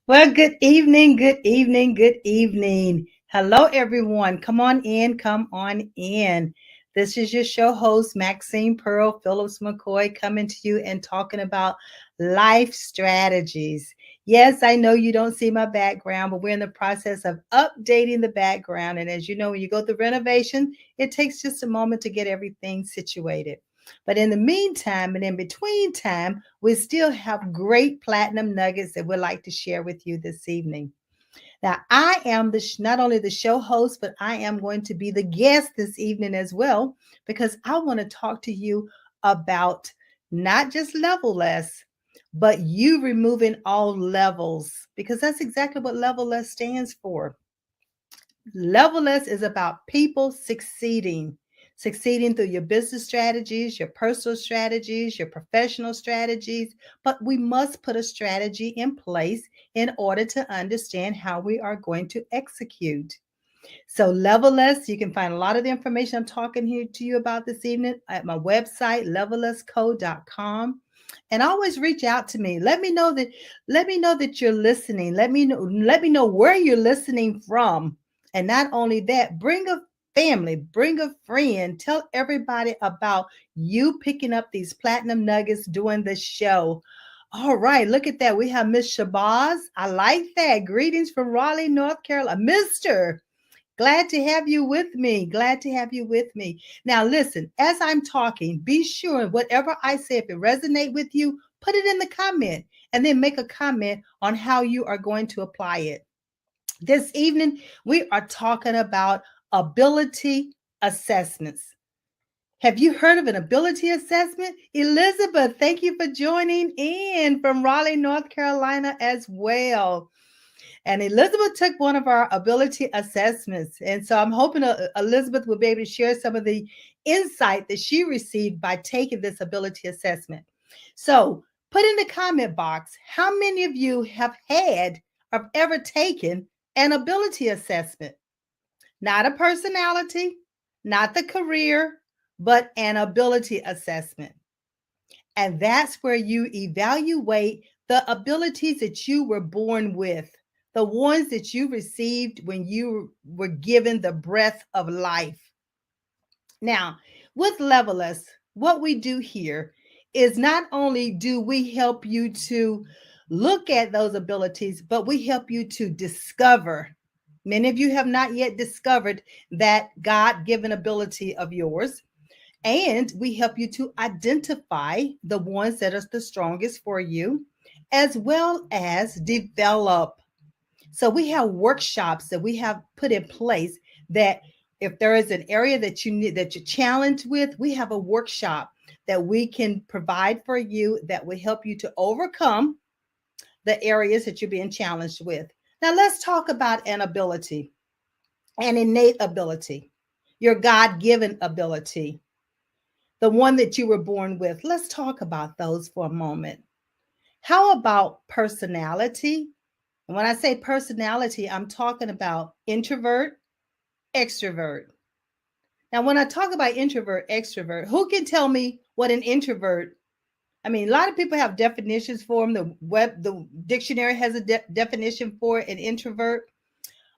Well, good evening, good evening, good evening. Hello, everyone. Come on in, come on in. This is your show host, Maxine Pearl Phillips McCoy, coming to you and talking about life strategies. Yes, I know you don't see my background, but we're in the process of updating the background. And as you know, when you go through renovation, it takes just a moment to get everything situated. But in the meantime and in between time, we still have great platinum nuggets that we'd like to share with you this evening. Now, I am not only the show host, but I am going to be the guest this evening as well, because I want to talk to you about not just level less, but you removing all levels, because that's exactly what level less stands for. Level less is about people succeeding through your business strategies, your personal strategies, your professional strategies. But we must put a strategy in place in order to understand how we are going to execute. So, Level Less, you can find a lot of the information I'm talking here to you about this evening at my website, levellessco.com. And always reach out to me. Let me know that you're listening. Let me know where you're listening from. And not only that, bring a family, bring a friend, tell everybody about you picking up these platinum nuggets doing the show. All right, look at that. We have Miss Shabazz. I like that. Greetings from Raleigh, North Carolina. Mr. Glad to have you with me. Glad to have you with me. Now, listen, as I'm talking, be sure whatever I say, if it resonate with you, put it in the comment and then make a comment on how you are going to apply it. This evening, we are talking about ability assessments. Have you heard of an ability assessment? Elizabeth, thank you for joining in from Raleigh, North Carolina as well. And Elizabeth took one of our ability assessments. And so I'm hoping Elizabeth will be able to share some of the insight that she received by taking this ability assessment. So put in the comment box how many of you have had or ever taken an ability assessment? Not a personality, not the career, but an ability assessment. And that's where you evaluate the abilities that you were born with, the ones that you received when you were given the breath of life. Now, with Leveless, what we do here is not only do we help you to look at those abilities, but we help you to discover. Many of you have not yet discovered that God given ability of yours. And we help you to identify the ones that are the strongest for you, as well as develop. So we have workshops that we have put in place that if there is an area that you need that you're challenged with, we have a workshop that we can provide for you that will help you to overcome the areas that you're being challenged with. Now let's talk about an ability, an innate ability, your God-given ability, the one that you were born with. Let's talk about those for a moment. How about personality? And when I say personality, I'm talking about introvert, extrovert. Now, when I talk about introvert, extrovert, who can tell me what an introvert? I mean, a lot of people have definitions for them. The dictionary has a definition for an introvert.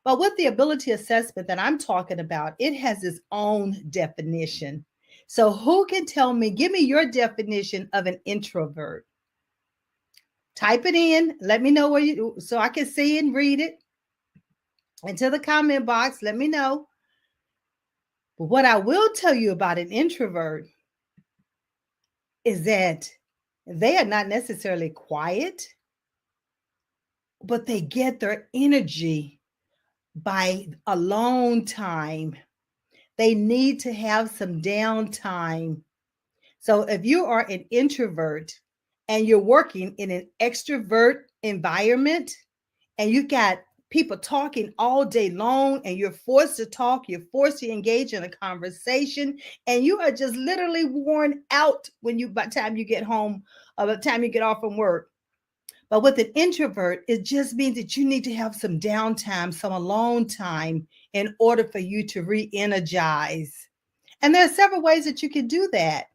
But with the ability assessment that I'm talking about, it has its own definition. So, who can tell me, give me your definition of an introvert? Type it in. Let me know where you, so I can see and read it. Into the comment box, let me know. But what I will tell you about an introvert is that they are not necessarily quiet, but they get their energy by alone time. They need to have some downtime. So if you are an introvert and you're working in an extrovert environment and you got people talking all day long and you're forced to talk, you're forced to engage in a conversation, and you are just literally worn out by the time you get home or by the time you get off from work. But with an introvert, it just means that you need to have some downtime, some alone time in order for you to re energize. And there are several ways that you can do that.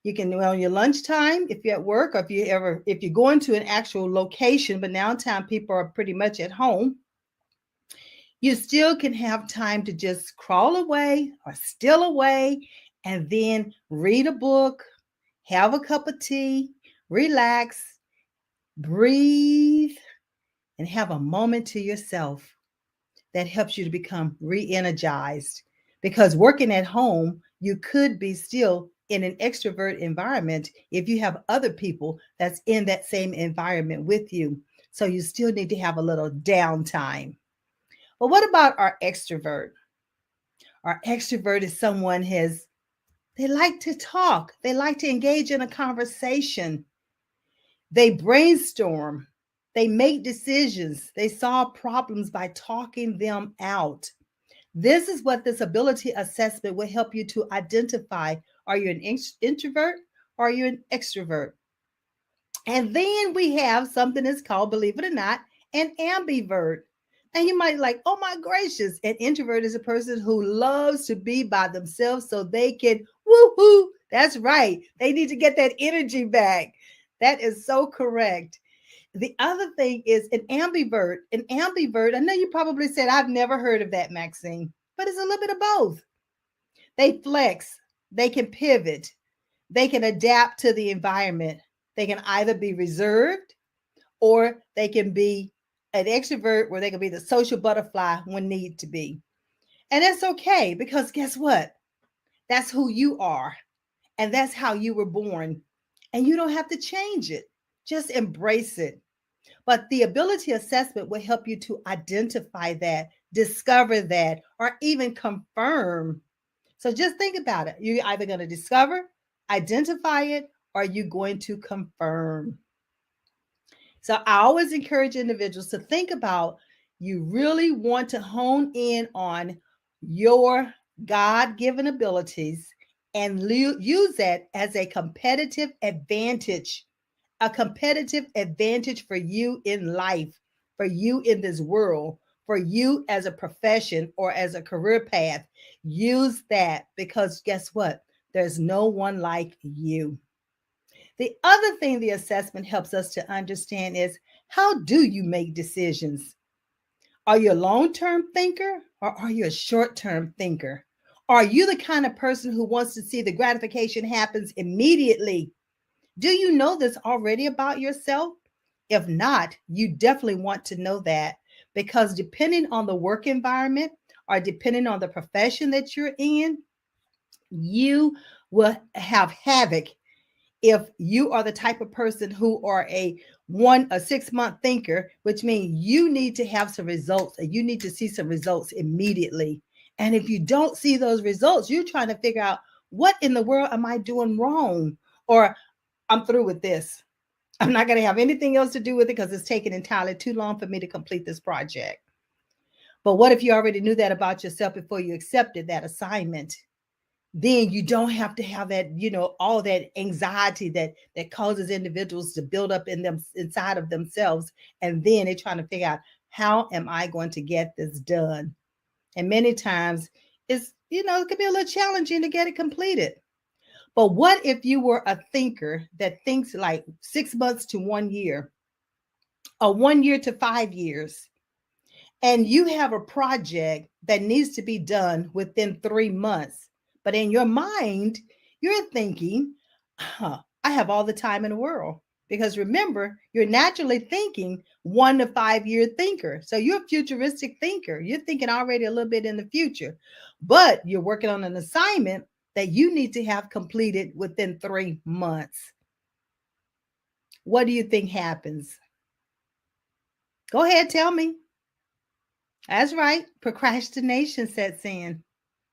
You can on your lunchtime if you're at work, or if you're going to an actual location, but now time people are pretty much at home. You still can have time to just crawl away or steal away and then read a book, have a cup of tea, relax, breathe, and have a moment to yourself that helps you to become re-energized. Because working at home, you could be still in an extrovert environment if you have other people that's in that same environment with you. So you still need to have a little downtime. But what about our extrovert? Our extrovert is someone they like to talk. They like to engage in a conversation. They brainstorm. They make decisions. They solve problems by talking them out. This is what this ability assessment will help you to identify. Are you an introvert or are you an extrovert? And then we have something that's called, believe it or not, an ambivert. And you might like, oh my gracious, an introvert is a person who loves to be by themselves so they can woohoo. That's right. They need to get that energy back. That is so correct. The other thing is an ambivert. An ambivert, I know you probably said, I've never heard of that, Maxine, but it's a little bit of both. They flex, they can pivot, they can adapt to the environment. They can either be reserved or they can be an extrovert where they can be the social butterfly when need to be. And that's okay because guess what? That's who you are. And that's how you were born. And you don't have to change it. Just embrace it. But the ability assessment will help you to identify that, discover that, or even confirm. So just think about it. You're either going to discover, identify it, or you're going to confirm. So I always encourage individuals to think about you really want to hone in on your God given abilities and use that as a competitive advantage for you in life, for you in this world, for you as a profession or as a career path. Use that because guess what? There's no one like you. The other thing the assessment helps us to understand is how do you make decisions? Are you a long term thinker or are you a short term thinker? Are you the kind of person who wants to see the gratification happens immediately? Do you know this already about yourself? If not, you definitely want to know that because depending on the work environment or depending on the profession that you're in, you will have havoc if you are the type of person who are a 6 month thinker, which means you need to have some results and you need to see some results immediately. And if you don't see those results, you're trying to figure out what in the world am I doing wrong? Or I'm through with this. I'm not going to have anything else to do with it because it's taken entirely too long for me to complete this project. But what if you already knew that about yourself before you accepted that assignment? Then you don't have to have that, all that anxiety that causes individuals to build up in them inside of themselves. And then they're trying to figure out, how am I going to get this done? And many times it could be a little challenging to get it completed. But what if you were a thinker that thinks like 6 months to 1 year, or 1 year to 5 years, and you have a project that needs to be done within 3 months, but in your mind, you're thinking, I have all the time in the world. Because remember, you're naturally thinking 1 to 5 year thinker. So you're a futuristic thinker. You're thinking already a little bit in the future, but you're working on an assignment that you need to have completed within 3 months. What do you think happens? Go ahead, tell me. That's right. Procrastination sets in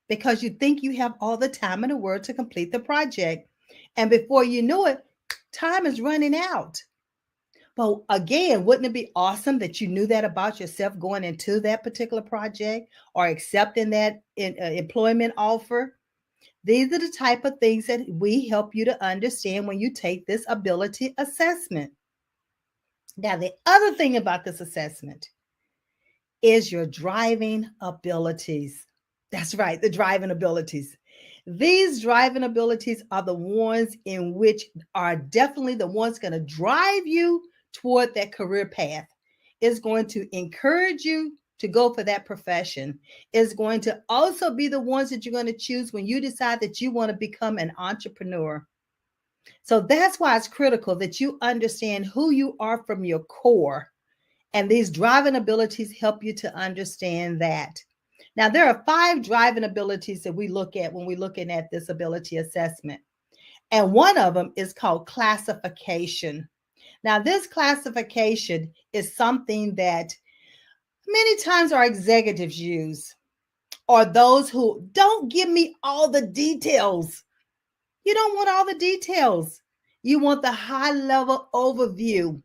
because you think you have all the time in the world to complete the project. And before you know it, time is running out. But again, wouldn't it be awesome that you knew that about yourself going into that particular project or accepting that employment offer? These are the type of things that we help you to understand when you take this ability assessment. Now, the other thing about this assessment is your driving abilities. That's right, the driving abilities. These driving abilities are the ones in which are definitely the ones going to drive you toward that career path. It's going to encourage you to go for that profession. It's going to also be the ones that you're going to choose when you decide that you want to become an entrepreneur. So that's why it's critical that you understand who you are from your core. And these driving abilities help you to understand that. Now, there are 5 driving abilities that we look at when we're looking at this ability assessment. And one of them is called classification. Now, this classification is something that many times our executives use, or those who don't give me all the details. You don't want all the details. You want the high level overview.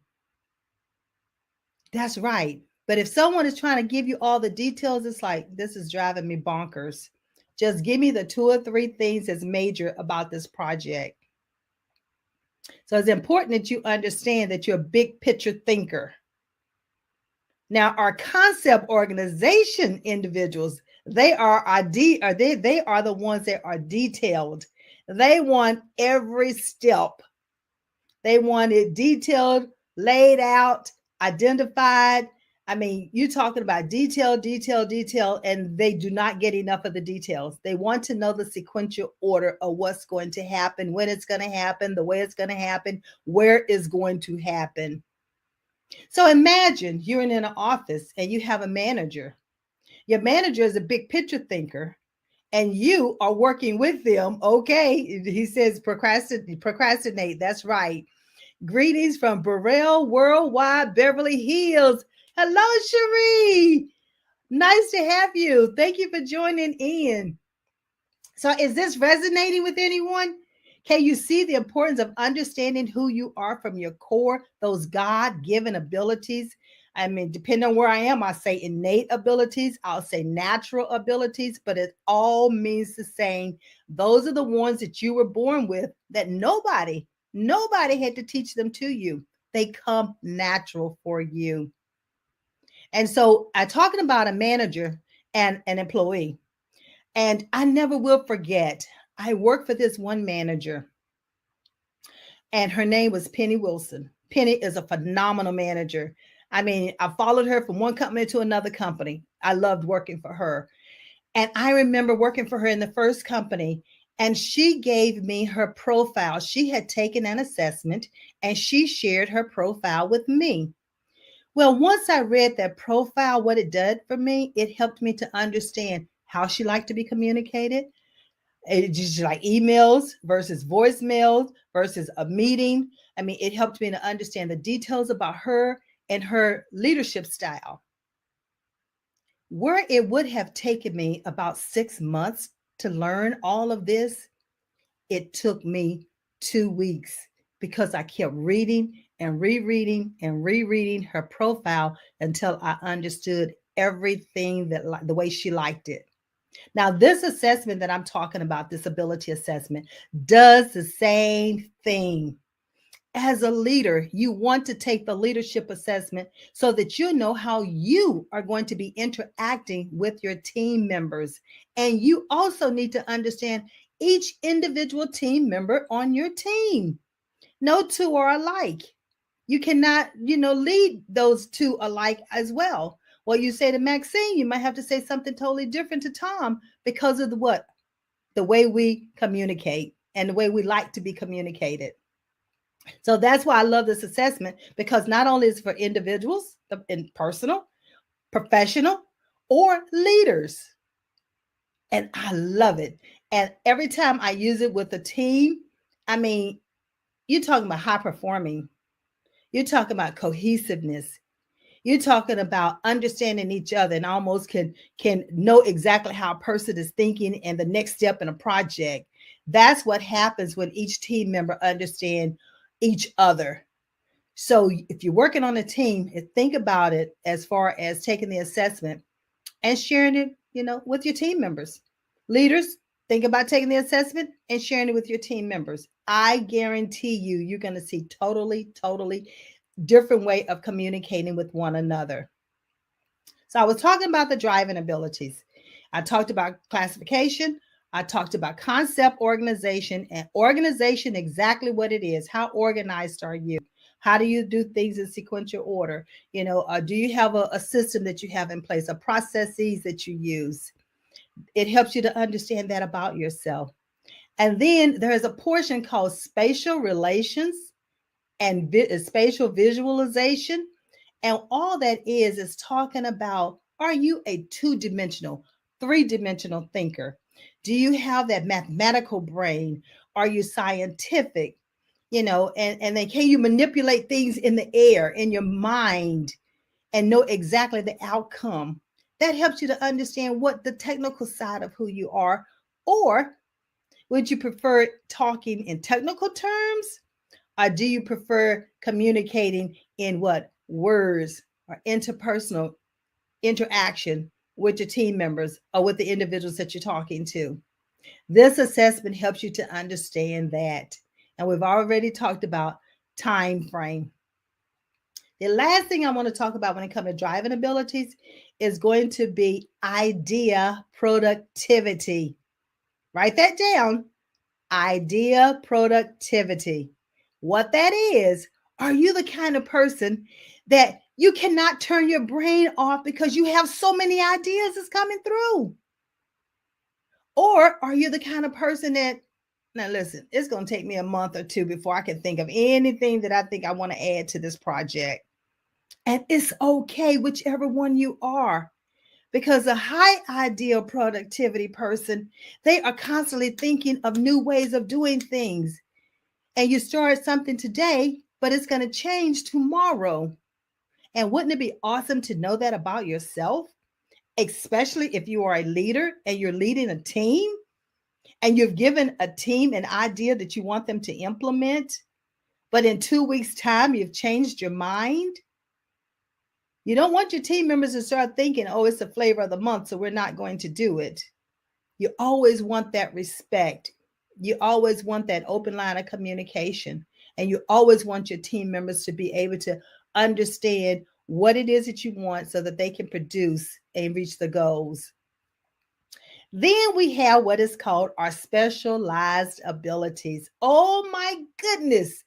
That's right. But if someone is trying to give you all the details, it's like, this is driving me bonkers. Just give me the 2 or 3 things that's major about this project. So it's important that you understand that you're a big picture thinker. Now, our concept organization individuals, they are they are the ones that are detailed. They want every step. They want it detailed, laid out, identified. I mean, you're talking about detail, detail, detail, and they do not get enough of the details. They want to know the sequential order of what's going to happen, when it's going to happen, the way it's going to happen, where it's going to happen. So imagine you're in an office and you have a manager. Your manager is a big picture thinker, and you are working with them. Okay, he says procrastinate. That's right. Greetings from Burrell Worldwide, Beverly Hills. Hello, Cherie. Nice to have you. Thank you for joining in. So, is this resonating with anyone? Can you see the importance of understanding who you are from your core, those God given abilities? I mean, depending on where I am, I say innate abilities, I'll say natural abilities, but it all means the same. Those are the ones that you were born with that nobody had to teach them to you. They come natural for you. And so I'm talking about a manager and an employee. And I never will forget, I worked for this one manager, and her name was Penny Wilson. Penny is a phenomenal manager. I mean, I followed her from one company to another company. I loved working for her. And I remember working for her in the first company, and she gave me her profile. She had taken an assessment and she shared her profile with me. Well, once I read that profile, what it did for me, it helped me to understand how she liked to be communicated. It's just like emails versus voicemails versus a meeting. I mean, it helped me to understand the details about her and her leadership style. Where it would have taken me about 6 months to learn all of this, it took me 2 weeks because I kept reading and rereading and rereading her profile until I understood everything that the way she liked it. Now, this assessment that I'm talking about, this ability assessment, does the same thing. As a leader, you want to take the leadership assessment so that you know how you are going to be interacting with your team members. And you also need to understand each individual team member on your team. No two are alike. You cannot, lead those two alike as well. What you say to Maxine, you might have to say something totally different to Tom because of the way we communicate and the way we like to be communicated. So that's why I love this assessment, because not only is it for individuals in personal, professional, or leaders. And I love it. And every time I use it with a team, I mean, you're talking about high performing. You're talking about cohesiveness. You're talking about understanding each other and almost can know exactly how a person is thinking and the next step in a project. That's what happens when each team member understand each other. So if you're working on a team, think about it as far as taking the assessment and sharing it, with your team members. Leaders, think about taking the assessment and sharing it with your team members. I guarantee you're going to see totally different way of communicating with one another. So I was talking about the driving abilities. I talked about classification, I talked about concept, organization, and organization, exactly what it is. How organized are you? How do you do things in sequential order? Do you have a system that you have in place, a processes that you use? It helps you to understand that about yourself. And then there's a portion called spatial relations and spatial visualization. And all that is talking about, are you a two-dimensional, three-dimensional thinker? Do you have that mathematical brain? Are you scientific? And then can you manipulate things in the air, in your mind, and know exactly the outcome? That helps you to understand what the technical side of who you are. Or would you prefer talking in technical terms? Or do you prefer communicating in what? Words or interpersonal interaction with your team members or with the individuals that you're talking to? This assessment helps you to understand that. And we've already talked about time frame. The last thing I want to talk about when it comes to driving abilities is going to be idea productivity. Write that down. Idea productivity. What that is, are you the kind of person that you cannot turn your brain off because you have so many ideas that's coming through? Or are you the kind of person that, now listen, it's going to take me a month or two before I can think of anything that I think I want to add to this project? And it's okay, whichever one you are. Because a high ideal productivity person, they are constantly thinking of new ways of doing things. And you start something today, but it's going to change tomorrow. And wouldn't it be awesome to know that about yourself? Especially if you are a leader and you're leading a team and you've given a team an idea that you want them to implement, but in 2 weeks' time, you've changed your mind. You don't want your team members to start thinking, oh, it's the flavor of the month, so we're not going to do it. You always want that respect. You always want that open line of communication. And you always want your team members to be able to understand what it is that you want so that they can produce and reach the goals. Then we have what is called our specialized abilities. Oh my goodness.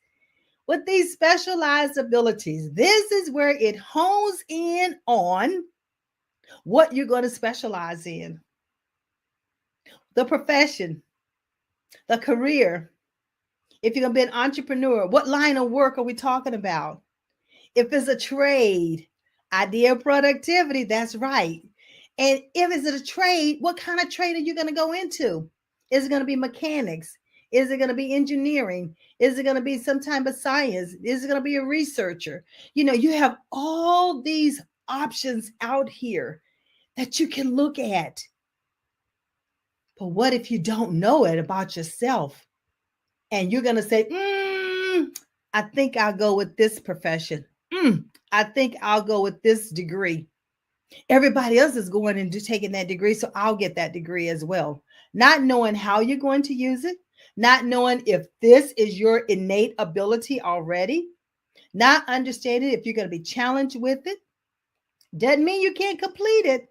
With these specialized abilities, this is where it hones in on what you're going to specialize in. The profession, the career. If you're going to be an entrepreneur, what line of work are we talking about? If it's a trade, idea productivity, that's right. And if it's a trade, what kind of trade are you going to go into? Is it going to be mechanics? Is it going to be engineering? Is it going to be some type of science? Is it going to be a researcher? You have all these options out here that you can look at. But what if you don't know it about yourself? And you're going to say, I think I'll go with this profession. I think I'll go with this degree. Everybody else is going and taking that degree, so I'll get that degree as well. Not knowing how you're going to use it, not knowing if this is your innate ability already, not understanding if you're going to be challenged with it. Doesn't mean you can't complete it.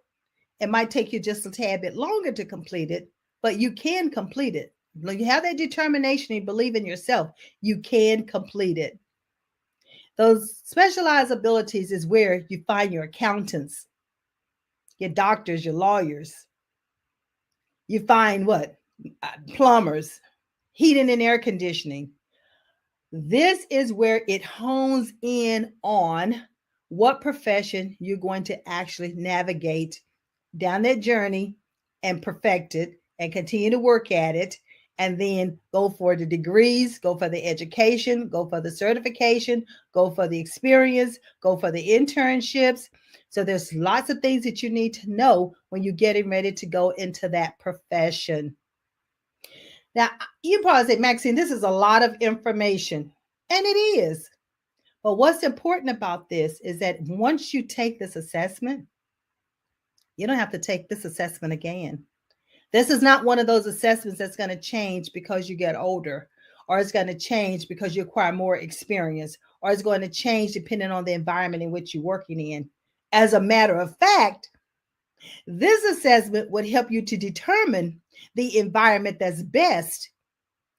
It might take you just a tad bit longer to complete it, but you can complete it. When you have that determination and believe in yourself, you can complete it. Those specialized abilities is where you find your accountants, your doctors, your lawyers. You find what? Plumbers, heating and air conditioning. This is where it hones in on what profession you're going to actually navigate down that journey and perfect it and continue to work at it, and then go for the degrees, go for the education, go for the certification, go for the experience, go for the internships. So there's lots of things that you need to know when you're getting ready to go into that profession. Now, you probably say, Maxine, this is a lot of information. And it is. But what's important about this is that once you take this assessment, you don't have to take this assessment again. This is not one of those assessments that's going to change because you get older, or it's going to change because you acquire more experience, or it's going to change depending on the environment in which you're working in. As a matter of fact, this assessment would help you to determine the environment that's best,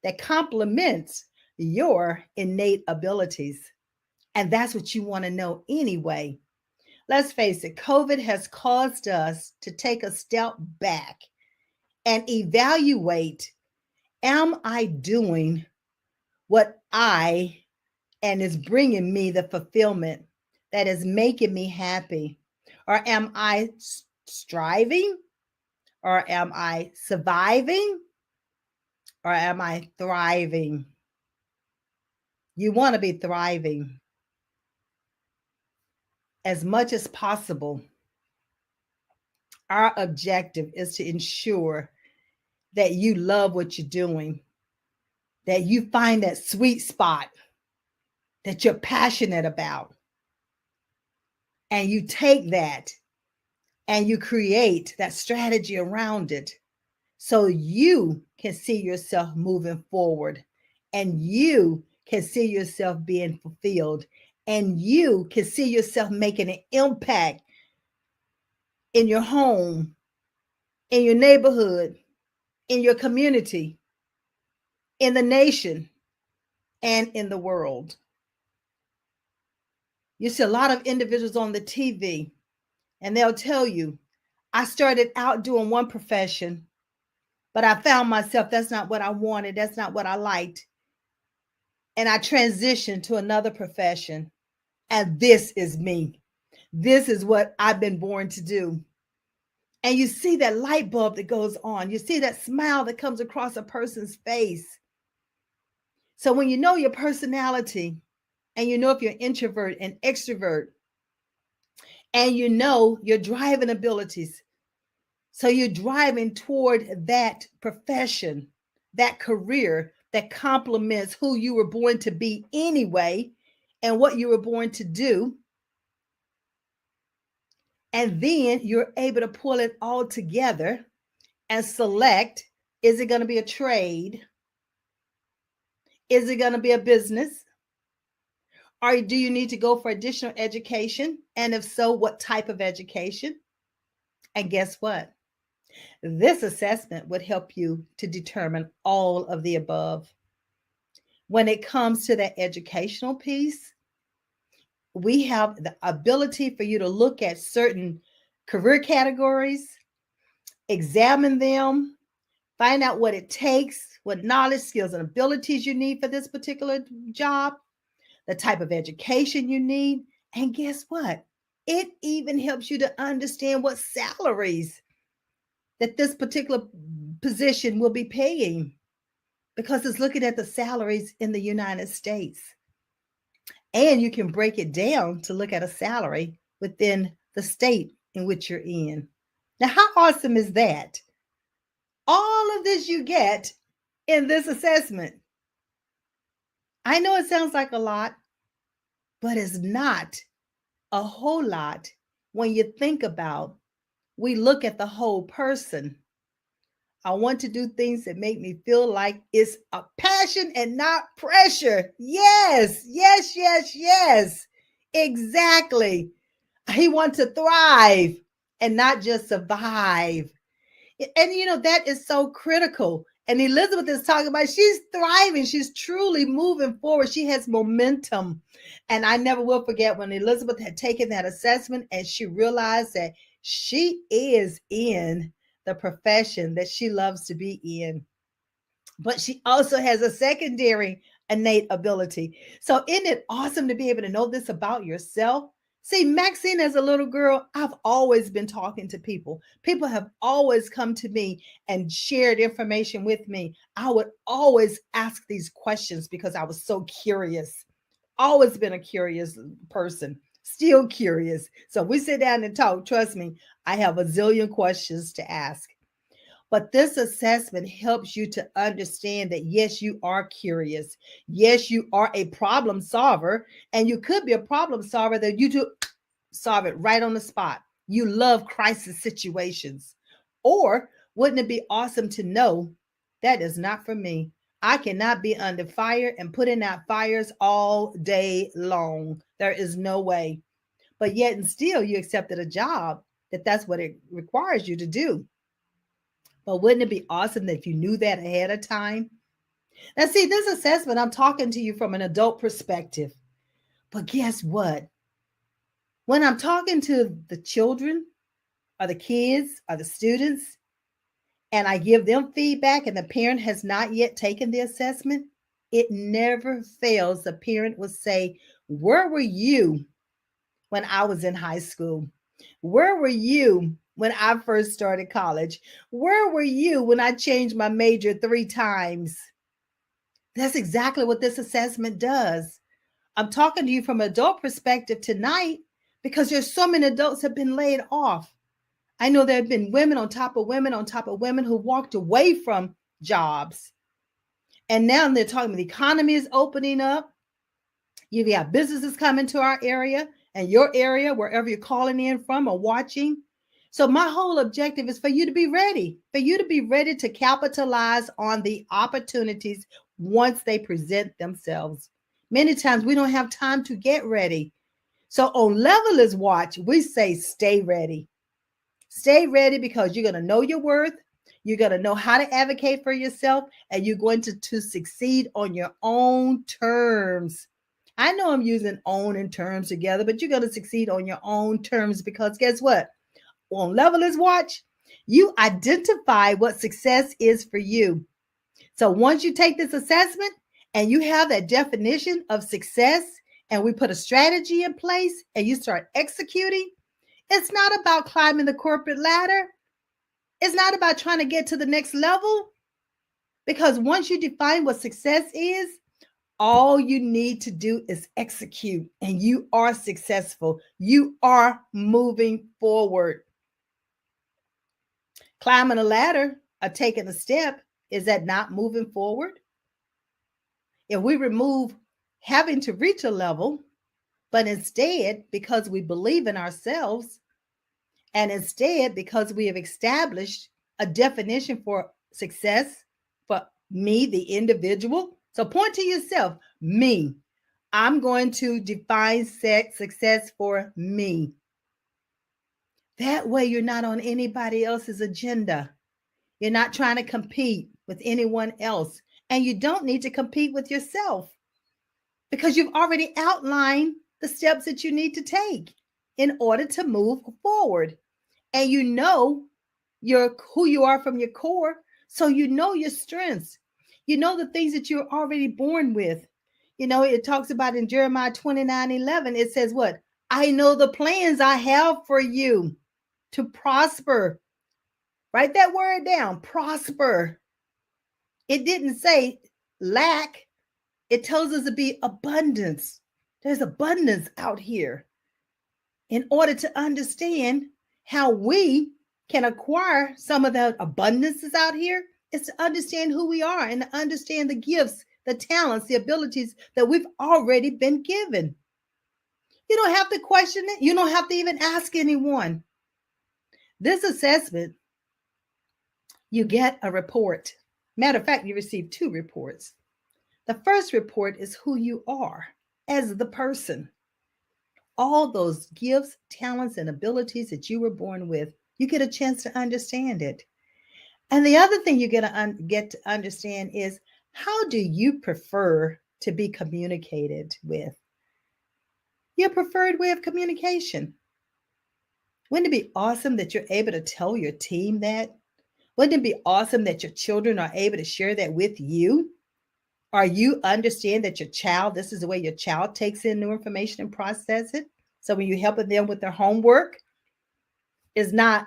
that complements your innate abilities. And that's what you want to know anyway. Let's face it, COVID has caused us to take a step back and evaluate, am I doing what I and is bringing me the fulfillment that is making me happy? Or am I striving? Or am I surviving? Or am I thriving? You want to be thriving as much as possible. Our objective is to ensure that you love what you're doing, that you find that sweet spot that you're passionate about. And you take that and you create that strategy around it so you can see yourself moving forward and you can see yourself being fulfilled and you can see yourself making an impact in your home, in your neighborhood, in your community, in the nation, and in the world. You see a lot of individuals on the TV, and they'll tell you, I started out doing one profession, but I found myself, that's not what I wanted. That's not what I liked. And I transitioned to another profession. And this is me. This is what I've been born to do. And you see that light bulb that goes on. You see that smile that comes across a person's face. So when you know your personality, and you know if you're introvert and extrovert, and you know your driving abilities, so you're driving toward that profession, that career that complements who you were born to be anyway, and what you were born to do. And then you're able to pull it all together and select, is it going to be a trade? Is it going to be a business? Or do you need to go for additional education? And if so, what type of education? And guess what? This assessment would help you to determine all of the above. When it comes to that educational piece, we have the ability for you to look at certain career categories, examine them, find out what it takes, what knowledge, skills, and abilities you need for this particular job, the type of education you need. And guess what? It even helps you to understand what salaries that this particular position will be paying, because it's looking at the salaries in the United States. And you can break it down to look at a salary within the state in which you're in. Now, how awesome is that? All of this you get in this assessment. I know it sounds like a lot, but it's not a whole lot when you think about, we look at the whole person. I want to do things that make me feel like it's a passion and not pressure. Yes, yes, yes, yes. Exactly. He wants to thrive and not just survive. And that is so critical. And Elizabeth is talking about, she's thriving. She's truly moving forward. She has momentum. And I never will forget when Elizabeth had taken that assessment and she realized that she is in the profession that she loves to be in. But she also has a secondary innate ability. So isn't it awesome to be able to know this about yourself? See, Maxine, as a little girl, I've always been talking to people. People have always come to me and shared information with me. I would always ask these questions because I was so curious. Always been a curious person, still curious. So we sit down and talk. Trust me, I have a zillion questions to ask. But this assessment helps you to understand that, yes, you are curious. Yes, you are a problem solver. And you could be a problem solver that you do solve it right on the spot. You love crisis situations. Or wouldn't it be awesome to know that is not for me? I cannot be under fire and putting out fires all day long. There is no way. But yet and still you accepted a job that's what it requires you to do. But wouldn't it be awesome that if you knew that ahead of time? Now, see, this assessment, I'm talking to you from an adult perspective. But guess what? When I'm talking to the children or the kids or the students, and I give them feedback and the parent has not yet taken the assessment, it never fails. The parent will say, where were you when I was in high school? Where were you when I first started college? Where were you when I changed my major 3 times? That's exactly what this assessment does. I'm talking to you from an adult perspective tonight because there's so many adults have been laid off. I know there have been women on top of women on top of women who walked away from jobs. And now they're talking the economy is opening up. You've got businesses coming to our area and your area, wherever you're calling in from or watching. So my whole objective is for you to be ready, to capitalize on the opportunities once they present themselves. Many times we don't have time to get ready. So on Levelers Watch, we say stay ready. Stay ready because you're going to know your worth. You're going to know how to advocate for yourself, and you're going to succeed on your own terms. I know I'm using own and terms together, but you're going to succeed on your own terms because guess what? On Levelers Watch, you identify what success is for you. So once you take this assessment and you have that definition of success, and we put a strategy in place and you start executing, it's not about climbing the corporate ladder. It's not about trying to get to the next level. Because once you define what success is, all you need to do is execute and you are successful. You are moving forward. Climbing a ladder or taking a step, is that not moving forward? If we remove having to reach a level, but instead, because we believe in ourselves, and instead, because we have established a definition for success for me, the individual. So point to yourself, me. I'm going to define success for me. That way, you're not on anybody else's agenda. You're not trying to compete with anyone else. And you don't need to compete with yourself because you've already outlined the steps that you need to take in order to move forward. And you know who you are from your core. So you know your strengths. You know the things that you're already born with. You know, it talks about in Jeremiah 29:11, it says what? I know the plans I have for you to prosper. Write that word down, prosper. It didn't say lack. It tells us to be abundance. There's abundance out here. In order to understand how we can acquire some of the abundances out here, is to understand who we are and to understand the gifts, the talents, the abilities that we've already been given. You don't have to question it. You don't have to even ask anyone. This assessment, you get a report. Matter of fact, you receive 2 reports. The first report is who you are as the person. All those gifts, talents, and abilities that you were born with, you get a chance to understand it. And the other thing you get to understand is, how do you prefer to be communicated with? Your preferred way of communication. Wouldn't it be awesome that you're able to tell your team that? Wouldn't it be awesome that your children are able to share that with you? Or you understand that this is the way your child takes in new information and process it. So when you're helping them with their homework, is not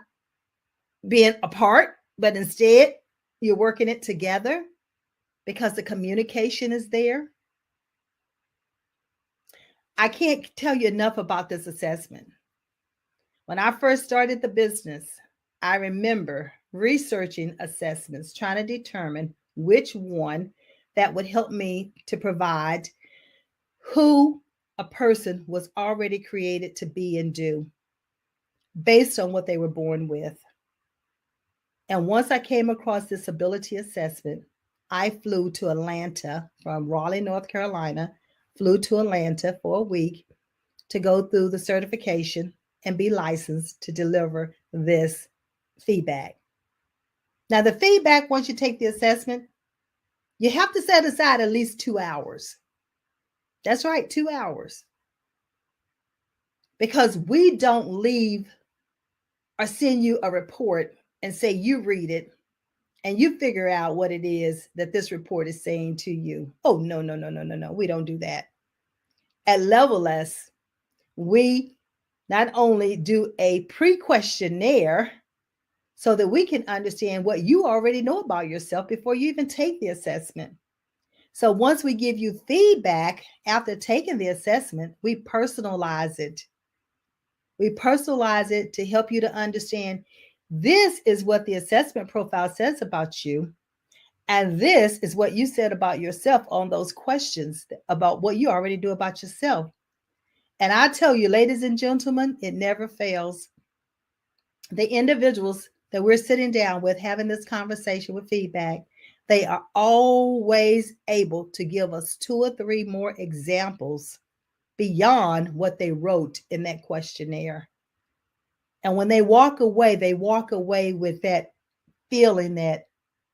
being apart, but instead you're working it together because the communication is there. I can't tell you enough about this assessment. When I first started the business, I remember researching assessments, trying to determine which one that would help me to provide who a person was already created to be and do based on what they were born with. And once I came across this ability assessment, I flew to Atlanta from Raleigh, North Carolina, flew to Atlanta for a week to go through the certification and be licensed to deliver this feedback. Now, the feedback, once you take the assessment, you have to set aside at least 2 hours. That's right, 2 hours. Because we don't leave or send you a report and say you read it and you figure out what it is that this report is saying to you. Oh, no, no, no, no, no, no. We don't do that. At Level S, we not only do a pre-questionnaire so that we can understand what you already know about yourself before you even take the assessment. So once we give you feedback after taking the assessment, we personalize it. We personalize it to help you to understand this is what the assessment profile says about you. And this is what you said about yourself on those questions about what you already do about yourself. And I tell you, ladies and gentlemen, it never fails. The individuals that we're sitting down with having this conversation with feedback, they are always able to give us 2 or 3 more examples beyond what they wrote in that questionnaire. And when they walk away with that feeling that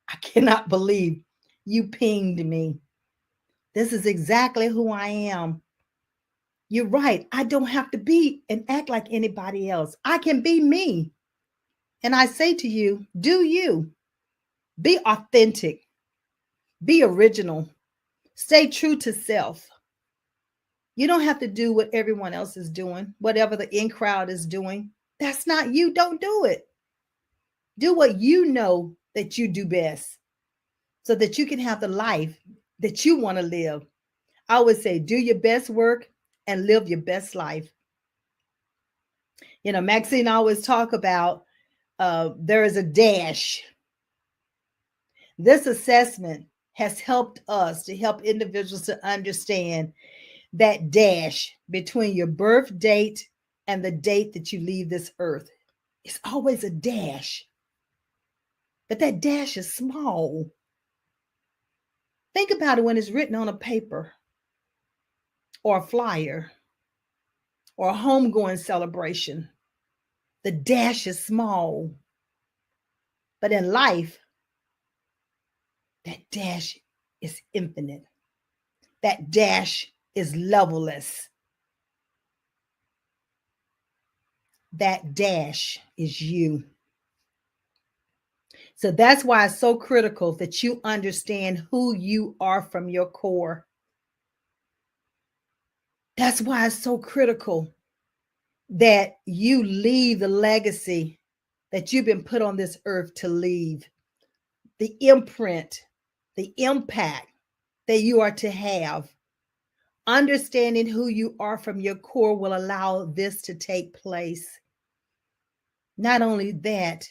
I cannot believe you pinged me. This is exactly who I am. You're right. I don't have to be and act like anybody else. I can be me. And I say to you, do you. Be authentic. Be original. Stay true to self. You don't have to do what everyone else is doing, whatever the in crowd is doing. That's not you. Don't do it. Do what you know that you do best so that you can have the life that you want to live. I would say do your best work and live your best life. Maxine always talk about there is a dash. This assessment has helped us to help individuals to understand that dash between your birth date and the date that you leave this earth. It's always a dash, but that dash is small. Think about it when it's written on a paper or a flyer or a homegoing celebration. The dash is small, but in life, that dash is infinite. That dash is levelless. That dash is you. So that's why it's so critical that you understand who you are from your core. That's why it's so critical that you leave the legacy that you've been put on this earth to leave, the imprint, the impact that you are to have. Understanding who you are from your core will allow this to take place. Not only that,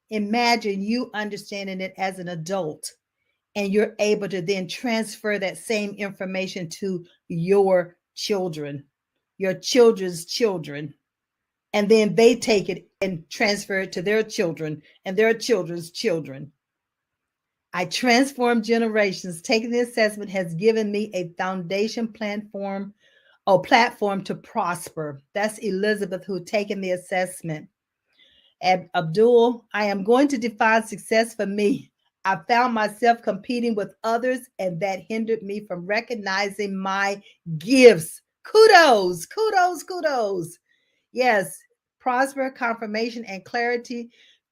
imagine you understanding it as an adult and you're able to then transfer that same information to your children, your children's children, and then they take it and transfer it to their children and their children's children. I transform generations. Taking the assessment has given me a foundation platform to prosper. That's Elizabeth who taken the assessment. Abdul, I am going to define success for me. I found myself competing with others, and that hindered me from recognizing my gifts. Kudos, kudos, kudos. Yes, prosper, confirmation, and clarity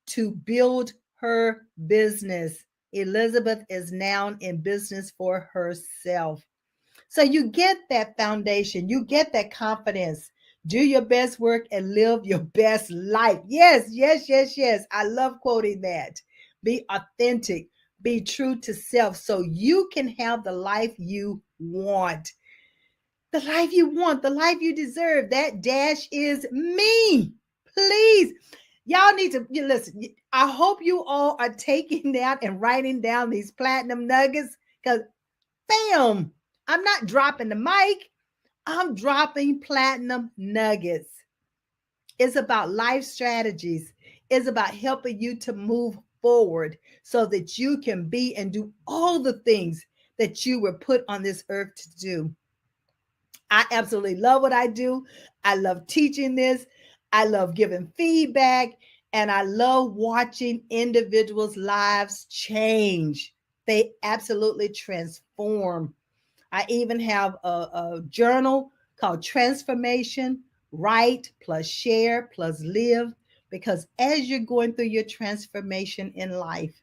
to build her business. Elizabeth is now in business for herself. So you get that foundation, you get that confidence. Do your best work and live your best life. Yes, yes, yes, yes. I love quoting that. Be authentic, be true to self so you can have the life you want. The life you want, the life you deserve. That dash is me. Please. Y'all need to listen. I hope you all are taking down and writing down these platinum nuggets because, bam, I'm not dropping the mic. I'm dropping platinum nuggets. It's about life strategies. It's about helping you to move forward so that you can be and do all the things that you were put on this earth to do. I absolutely love what I do. I love teaching this. I love giving feedback. And I love watching individuals' lives change. They absolutely transform. I even have a journal called Transformation, Write plus Share plus Live, because as you're going through your transformation in life,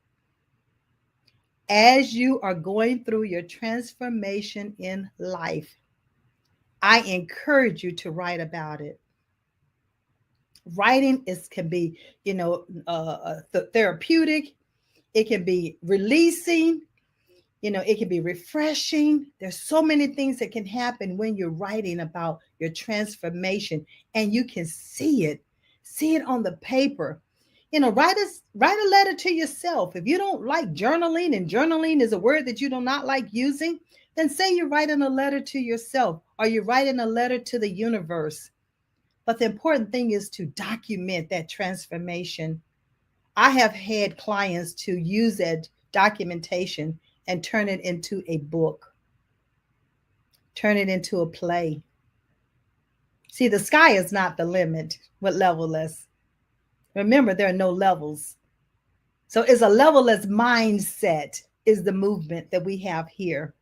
as you are going through your transformation in life, I encourage you to write about it. Writing can be, therapeutic. It can be releasing. It can be refreshing. There's so many things that can happen when you're writing about your transformation, and you can see it on the paper. Write a letter to yourself. If you don't like journaling, and journaling is a word that you do not like using, then say you're writing a letter to yourself, or you're writing a letter to the universe. But the important thing is to document that transformation. I have had clients to use that documentation and turn it into a book, turn it into a play. See, the sky is not the limit with levelless. Remember, there are no levels. So it's a levelless mindset is the movement that we have here.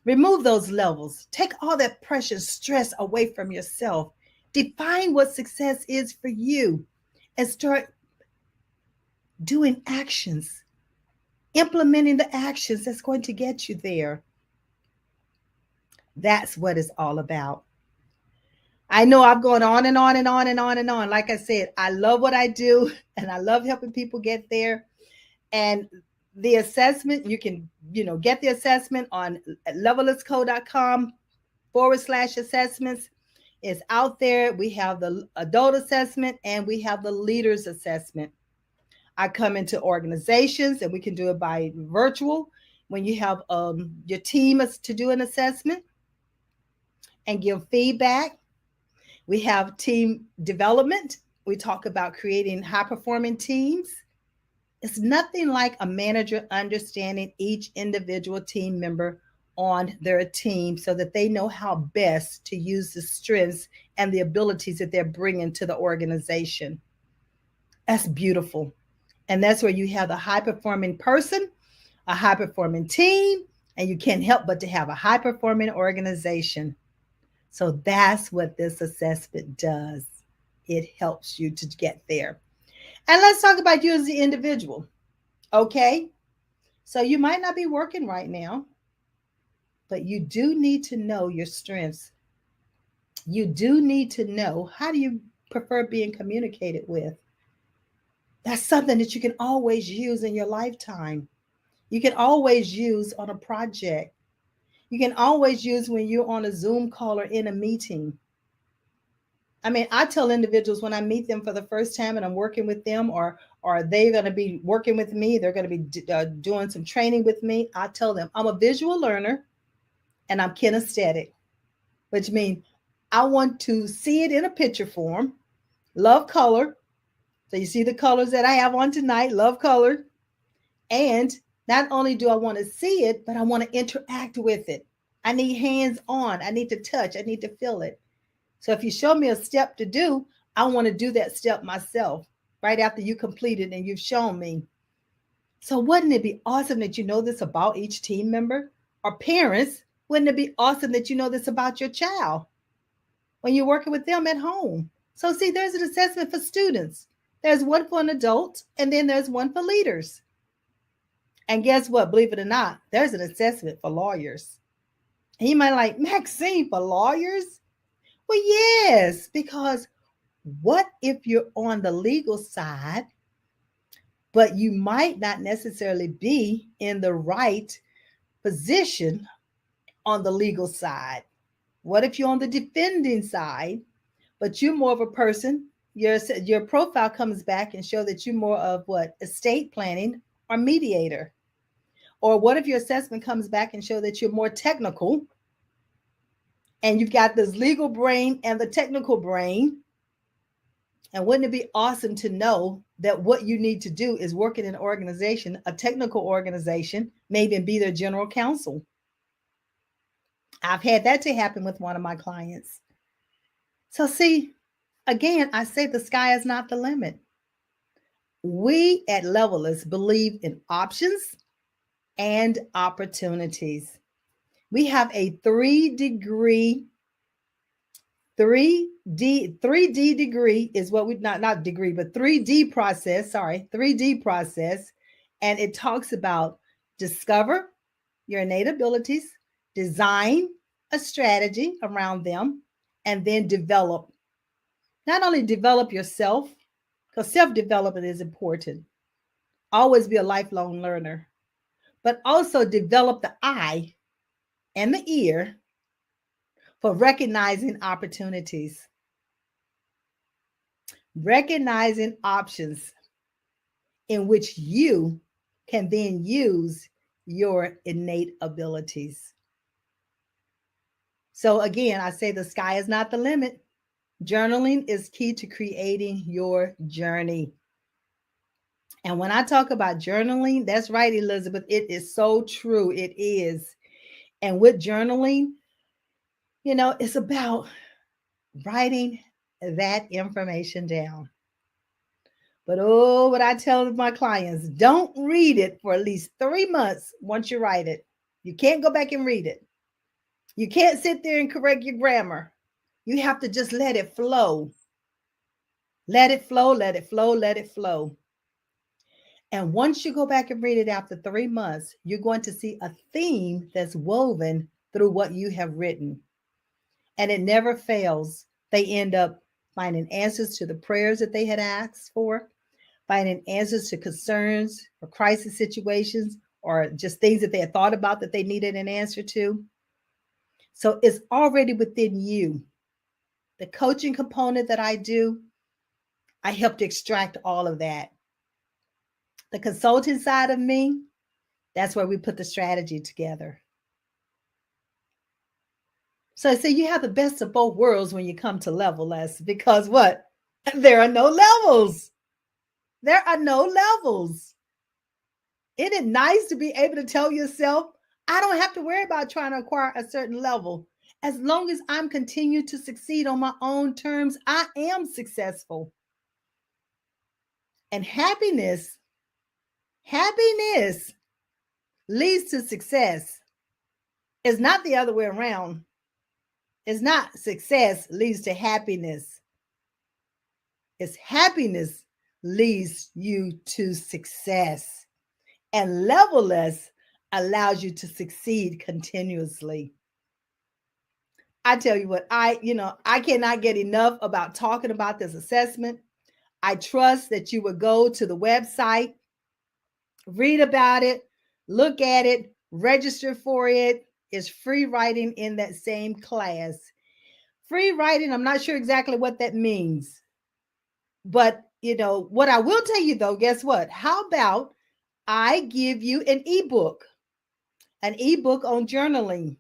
Remove those levels. Take all that precious stress away from yourself. Define what success is for you and start doing actions, implementing the actions that's going to get you there. That's what it's all about. I know I've gone on and on and on and on and on. Like I said, I love what I do and I love helping people get there. And the assessment, you can, get the assessment on levellessco.com/assessments. It's out there. We have the adult assessment and we have the leaders assessment. I come into organizations and we can do it by virtual when you have your team to do an assessment and give feedback. We have team development. We talk about creating high performing teams. It's nothing like a manager understanding each individual team member on their team so that they know how best to use the strengths and the abilities that they're bringing to the organization. That's beautiful. And that's where you have the high performing person, a high performing team, and you can't help but to have a high performing organization. So that's what this assessment does. It helps you to get there. And let's talk about you as the individual. Okay? So you might not be working right now, but you do need to know your strengths. You do need to know, how do you prefer being communicated with? That's something that you can always use in your lifetime. You can always use on a project. You can always use when you're on a Zoom call or in a meeting. I mean, I tell individuals when I meet them for the first time and I'm working with them, or they're going to be working with me, they're going to be doing some training with me. I tell them I'm a visual learner and I'm kinesthetic, which means I want to see it in a picture form. Love color. So you see the colors that I have on tonight, love color. And not only do I want to see it, but I want to interact with it. I need hands on. I need to touch. I need to feel it. So if you show me a step to do, I want to do that step myself right after you complete it and you've shown me. So wouldn't it be awesome that you know this about each team member? Or parents, wouldn't it be awesome that you know this about your child when you're working with them at home? So see, there's an assessment for students. There's one for an adult, and then there's one for leaders. And guess what? Believe it or not, there's an assessment for lawyers. And you might like, Maxine, for lawyers? Well, yes, because what if you're on the legal side, but you might not necessarily be in the right position on the legal side? What if you're on the defending side, but you're more of a person, your profile comes back and show that you're more of what? Estate planning or mediator? Or what if your assessment comes back and show that you're more technical and you've got this legal brain and the technical brain? And wouldn't it be awesome to know that what you need to do is work in an organization, a technical organization, maybe be their general counsel? I've had that to happen with one of my clients. So see, again, I say the sky is not the limit. We at Levelers believe in options and opportunities. We have a 3D degree is what we not degree, but 3D process, sorry, 3D process. And it talks about discover your innate abilities, design a strategy around them, and then develop. Not only develop yourself, because self-development is important. Always be a lifelong learner, but also develop the eye and the ear for recognizing opportunities, recognizing options in which you can then use your innate abilities. So, again, I say the sky is not the limit. Journaling is key to creating your journey. And when I talk about journaling, that's right, Elizabeth. It is so true. It is. And with journaling, it's about writing that information down. But oh, what I tell my clients, don't read it for at least 3 months once you write it. You can't go back and read it. You can't sit there and correct your grammar. You have to just let it flow. Let it flow, let it flow, let it flow. And once you go back and read it after 3 months, you're going to see a theme that's woven through what you have written. And it never fails. They end up finding answers to the prayers that they had asked for, finding answers to concerns or crisis situations, or just things that they had thought about that they needed an answer to. So it's already within you. The coaching component that I do, I help to extract all of that. The consulting side of me, that's where we put the strategy together. So I say you have the best of both worlds when you come to Levelers, because what? There are no levels. There are no levels. Isn't it nice to be able to tell yourself, I don't have to worry about trying to acquire a certain level. As long as I'm continuing to succeed on my own terms, I am successful. And happiness leads to success. It's not the other way around. It's not success leads to happiness. It's happiness leads you to success. And Levelers allows you to succeed continuously. I tell you what, I cannot get enough about talking about this assessment. I trust that you would go to the website, read about it, look at it, register for it. It's free writing in that same class. Free writing, I'm not sure exactly what that means. But, what I will tell you though, guess what? How about I give you an ebook on journaling.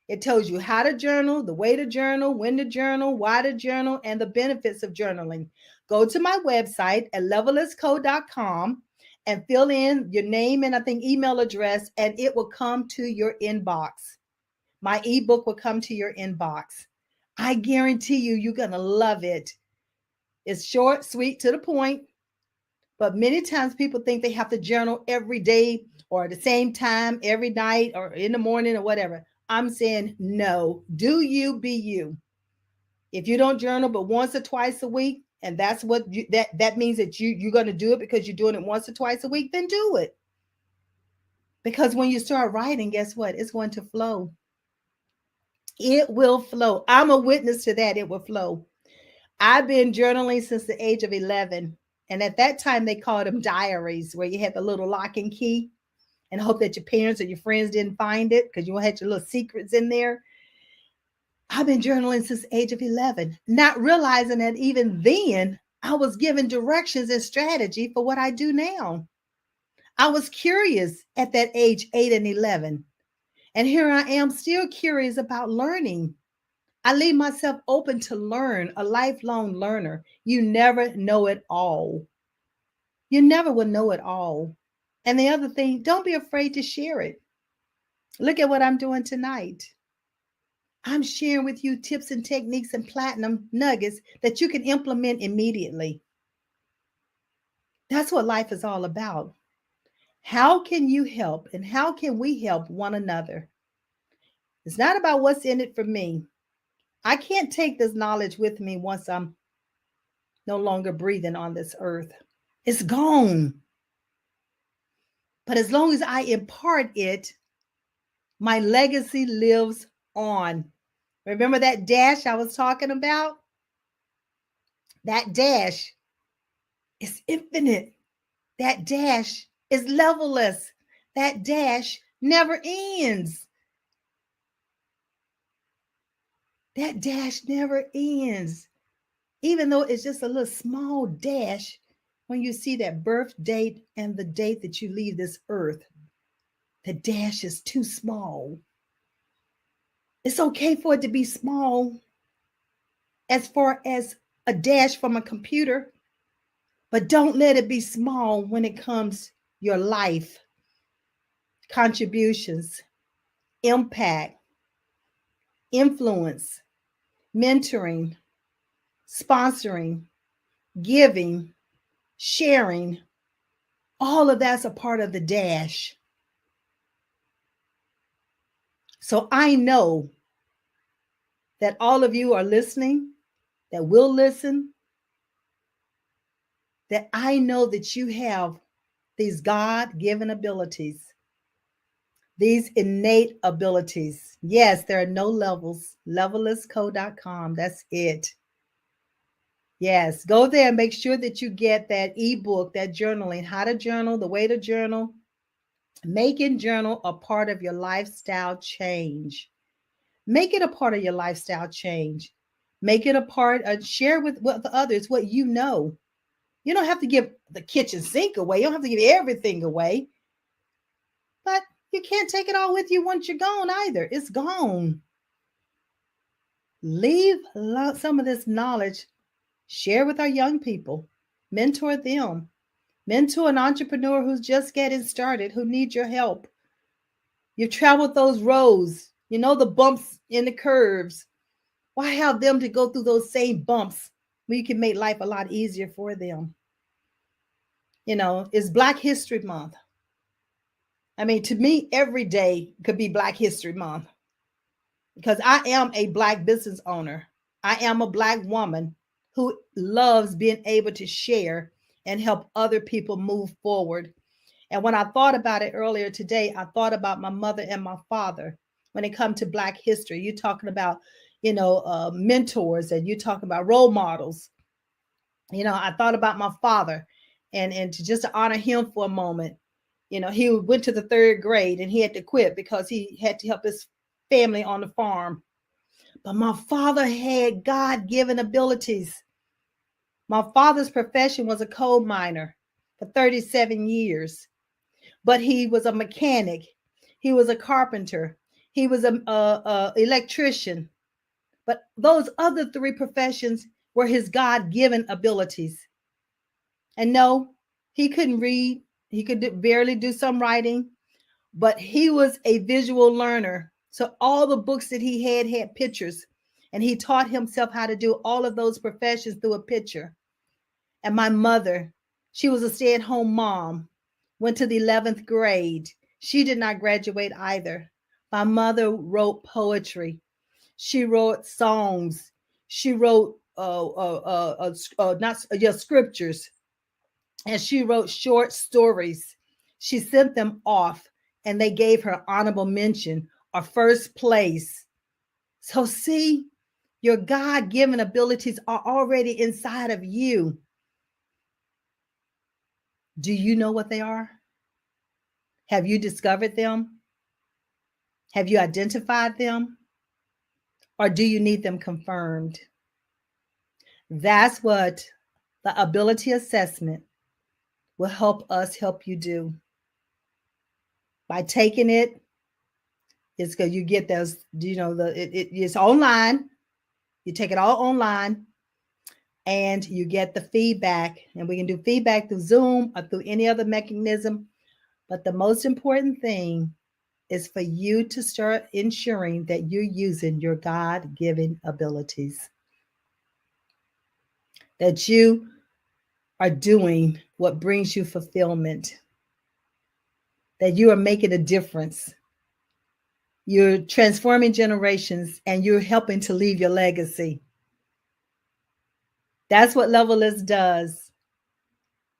It tells you how to journal, the way to journal, when to journal, why to journal, and the benefits of journaling. Go to my website at levelisco.com and fill in your name and I think email address, and it will come to your inbox. My ebook will come to your inbox. I guarantee you're going to love it. It's short, sweet, to the point. But many times people think they have to journal every day or at the same time every night or in the morning or whatever. I'm saying no. Do you, be you. If you don't journal but once or twice a week, and that's what that means that you're going to do it because you're doing it once or twice a week, then do it. Because when you start writing, guess what? It's going to flow. It will flow. I'm a witness to that. It will flow. I've been journaling since the age of 11. And at that time, they called them diaries, where you had the little lock and key and hope that your parents or your friends didn't find it because you had your little secrets in there. I've been journaling since the age of 11, not realizing that even then I was given directions and strategy for what I do now. I was curious at that age, 8 and 11. And here I am still curious about learning. I leave myself open to learn, a lifelong learner. You never know it all. You never will know it all. And the other thing, don't be afraid to share it. Look at what I'm doing tonight. I'm sharing with you tips and techniques and platinum nuggets that you can implement immediately. That's what life is all about. How can you help and how can we help one another? It's not about what's in it for me. I can't take this knowledge with me once I'm no longer breathing on this earth. It's gone. But as long as I impart it, my legacy lives on. Remember that dash I was talking about? That dash is infinite. That dash is levelless. That dash never ends. That dash never ends. Even though it's just a little small dash, when you see that birth date and the date that you leave this earth, the dash is too small. It's okay for it to be small as far as a dash from a computer, but don't let it be small when it comes your life, contributions, impact, influence, mentoring, sponsoring, giving, sharing. All of that's a part of the dash. So I know that all of you are listening, that will listen, that I know that you have these God-given abilities, these innate abilities. Yes, there are no levels. Levellessco.com. That's it. Yes, go there and make sure that you get that ebook, that journaling, how to journal, the way to journal, making journal a part of your lifestyle change. Make it a part of your lifestyle change. Make it a part of, share with others what you know. You don't have to give the kitchen sink away. You don't have to give everything away. But you can't take it all with you once you're gone either. It's gone. Leave some of this knowledge. Share with our young people. Mentor them. Mentor an entrepreneur who's just getting started, who needs your help. You've traveled those roads. You know the bumps in the curves. Why have them to go through those same bumps when you can make life a lot easier for them? You know, it's Black History Month. I mean, to me, every day could be Black History Month because I am a Black business owner. I am a Black woman who loves being able to share and help other people move forward. And when I thought about it earlier today, I thought about my mother and my father. When it comes to Black history, you're talking about, mentors, and you're talking about role models. I thought about my father, and to just honor him for a moment. He went to the third grade and he had to quit because he had to help his family on the farm. But my father had God-given abilities. My father's profession was a coal miner for 37 years, but he was a mechanic. He was a carpenter. He was a electrician. But those other three professions were his God-given abilities. And no, he couldn't read. He could barely do some writing, but he was a visual learner. So all the books that he had pictures, and he taught himself how to do all of those professions through a picture. And my mother, she was a stay-at-home mom, went to the 11th grade. She did not graduate either. My mother wrote poetry. She wrote songs. She wrote scriptures, and she wrote short stories. She sent them off, and they gave her honorable mention or first place. So see, your God-given abilities are already inside of you. Do you know what they are? Have you discovered them? Have you identified them? Or do you need them confirmed? That's what the ability assessment will help us help you do. By taking it, it's good. You get those, it's online. You take it all online and you get the feedback. And we can do feedback through Zoom or through any other mechanism. But the most important thing is for you to start ensuring that you're using your God-given abilities, that you are doing what brings you fulfillment, that you are making a difference. You're transforming generations and you're helping to leave your legacy. That's what Levelist does.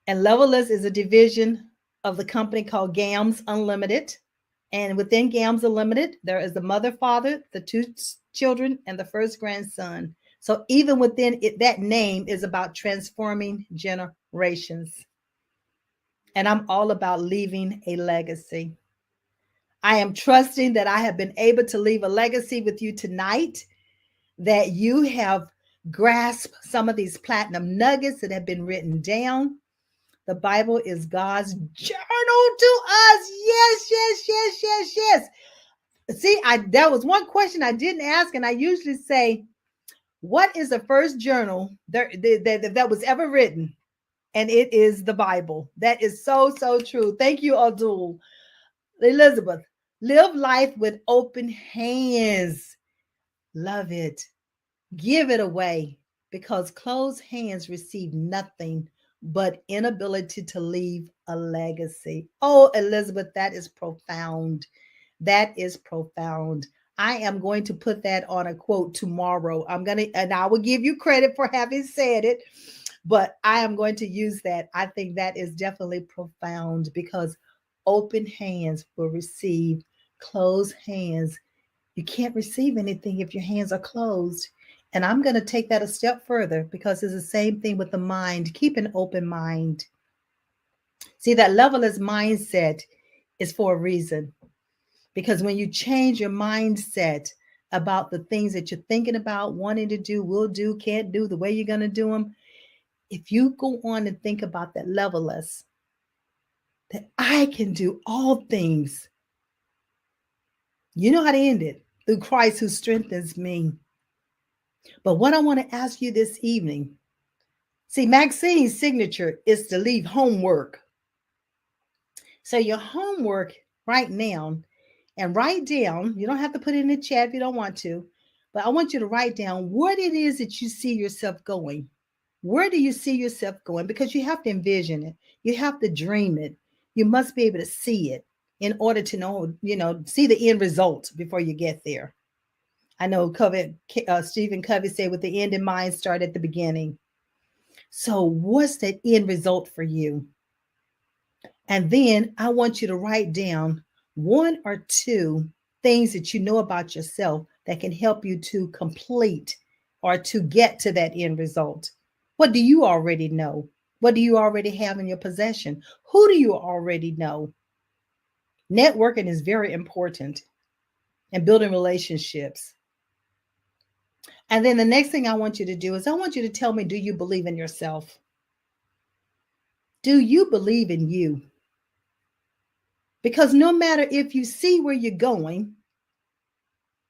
And Levelist is a division of the company called GAMS Unlimited. And within GAMS Unlimited, there is the mother, father, the two children, and the first grandson. So even within it, that name is about transforming generations. And I'm all about leaving a legacy. I am trusting that I have been able to leave a legacy with you tonight, that you have grasped some of these platinum nuggets that have been written down. The Bible is God's journal to us. Yes, yes, yes, yes, yes. See, that was one question I didn't ask, and I usually say, what is the first journal that was ever written? And it is the Bible. That is so, so true. Thank you, Abdul. Elizabeth, live life with open hands. Love it. Give it away, because closed hands receive nothing but inability to leave a legacy. Oh, Elizabeth, that is profound. That is profound. I am going to put that on a quote tomorrow. And I will give you credit for having said it, but I am going to use that. I think that is definitely profound, because open hands will receive, closed hands. You can't receive anything if your hands are closed. And I'm going to take that a step further, because it's the same thing with the mind. Keep an open mind. See, that levelist mindset is for a reason. Because when you change your mindset about the things that you're thinking about, wanting to do, will do, can't do, the way you're going to do them, if you go on and think about that levelist, that I can do all things, you know how to end it, through Christ who strengthens me. But what I want to ask you this evening, see, Maxine's signature is to leave homework. So your homework right now, and write down, you don't have to put it in the chat if you don't want to, but I want you to write down what it is that you see yourself going. Where do you see yourself going? Because you have to envision it. You have to dream it. You must be able to see it in order to know, see the end result before you get there. I know Stephen Covey said, with the end in mind, start at the beginning. So what's that end result for you? And then I want you to write down one or two things that you know about yourself that can help you to complete or to get to that end result. What do you already know? What do you already have in your possession? Who do you already know? Networking is very important, and building relationships. And then the next thing I want you to do is I want you to tell me, do you believe in yourself? Do you believe in you? Because no matter if you see where you're going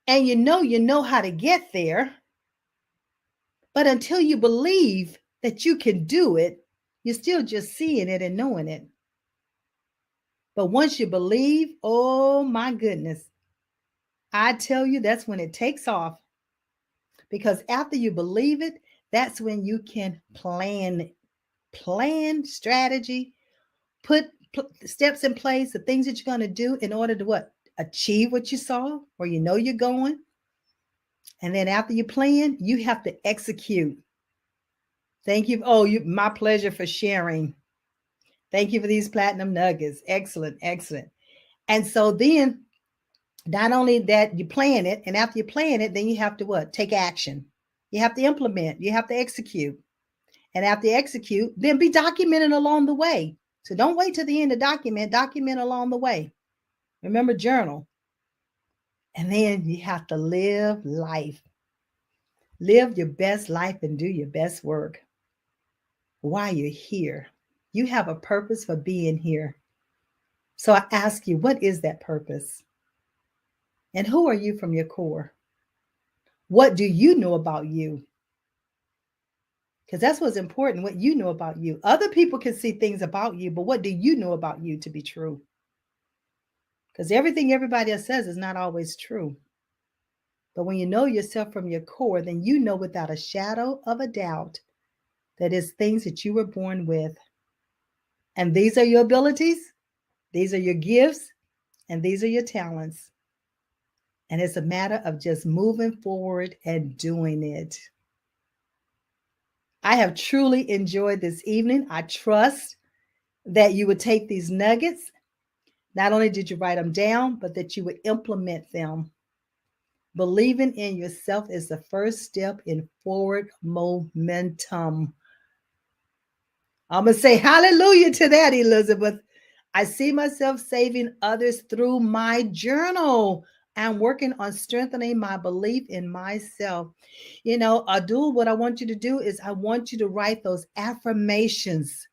and you know how to get there, but until you believe that you can do it, you're still just seeing it and knowing it. But once you believe, oh my goodness, I tell you, that's when it takes off. Because after you believe it, that's when you can plan strategy, put steps in place, the things that you're going to do in order to what? Achieve what you saw, where you know you're going. And then after you plan, you have to execute. Thank you. Oh, my pleasure for sharing. Thank you for these platinum nuggets. Excellent, excellent. And so then, not only that, you plan it, and after you plan it, then you have to what? Take action. You have to implement. You have to execute. And after you execute, then be documenting along the way. So don't wait till the end to document. Document along the way. Remember, journal. And then you have to live life. Live your best life and do your best work while you're here. You have a purpose for being here. So I ask you, what is that purpose? And who are you from your core? What do you know about you? Because that's what's important, what you know about you. Other people can see things about you, but what do you know about you to be true? Because everything everybody else says is not always true. But when you know yourself from your core, then you know without a shadow of a doubt that it's things that you were born with. And these are your abilities, these are your gifts, and these are your talents. And it's a matter of just moving forward and doing it. I have truly enjoyed this evening. I trust that you would take these nuggets. Not only did you write them down, but that you would implement them. Believing in yourself is the first step in forward momentum. I'm going to say hallelujah to that, Elizabeth. I see myself saving others through my journal and working on strengthening my belief in myself. You know, Adul, what I want you to do is I want you to write those affirmations.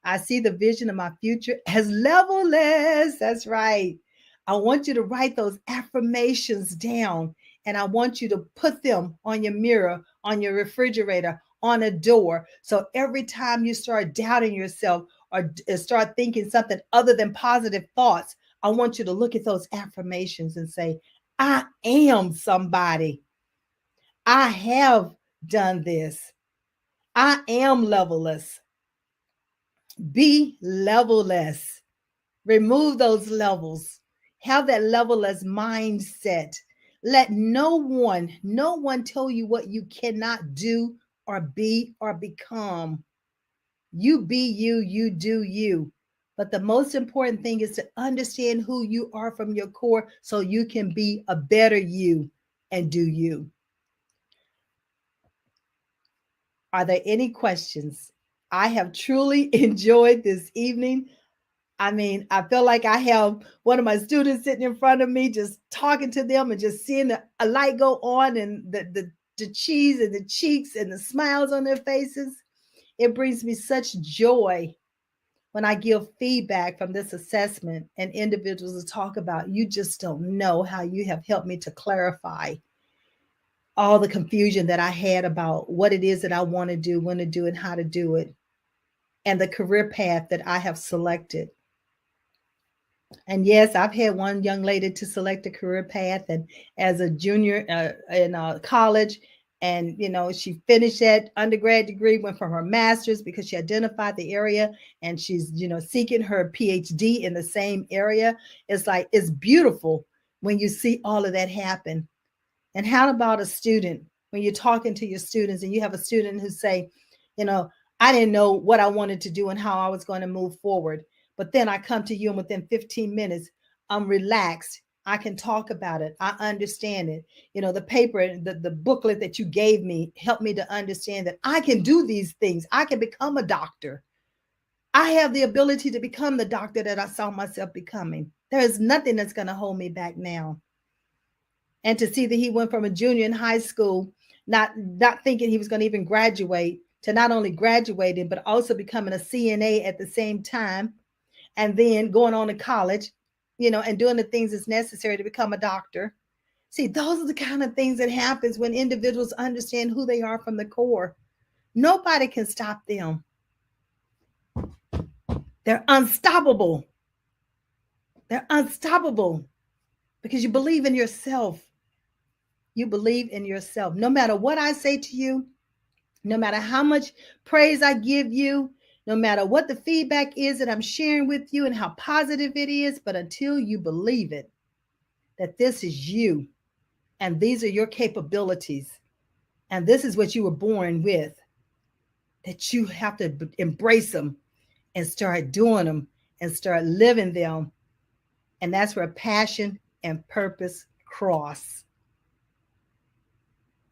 I see the vision of my future as levelless. That's right. I want you to write those affirmations down and I want you to put them on your mirror, on your refrigerator, on a door. So every time you start doubting yourself or start thinking something other than positive thoughts, I want you to look at those affirmations and say, I am somebody. I have done this. I am levelless. Be levelless. Remove those levels. Have that levelless mindset. Let no one tell you what you cannot do or be or become. You be you, you do you. But the most important thing is to understand who you are from your core so you can be a better you and do you. Are there any questions? I have truly enjoyed this evening. I mean, I feel like I have one of my students sitting in front of me, just talking to them and just seeing a light go on and the cheese and the cheeks and the smiles on their faces. It brings me such joy when I give feedback from this assessment and individuals to talk about, you just don't know how you have helped me to clarify all the confusion that I had about what it is that I want to do, when to do, and how to do it, and the career path that I have selected. And yes, I've had one young lady to select a career path, and as a junior in college, and she finished that undergrad degree, went for her master's because she identified the area, and she's seeking her PhD in the same area. It's like it's beautiful when you see all of that happen. And how about a student when you're talking to your students and you have a student who say, I didn't know what I wanted to do and how I was going to move forward. But then I come to you and within 15 minutes, I'm relaxed. I can talk about it. I understand it. The paper, the booklet that you gave me helped me to understand that I can do these things. I can become a doctor. I have the ability to become the doctor that I saw myself becoming. There is nothing that's going to hold me back now. And to see that he went from a junior in high school, not thinking he was going to even graduate, to not only graduating, but also becoming a CNA at the same time, and then going on to college, and doing the things that's necessary to become a doctor. See, those are the kind of things that happens when individuals understand who they are from the core. Nobody can stop them. They're unstoppable. They're unstoppable because you believe in yourself. You believe in yourself. No matter what I say to you, no matter how much praise I give you, no matter what the feedback is that I'm sharing with you and how positive it is, but until you believe it, that this is you and these are your capabilities and this is what you were born with, that you have to embrace them and start doing them and start living them. And that's where passion and purpose cross.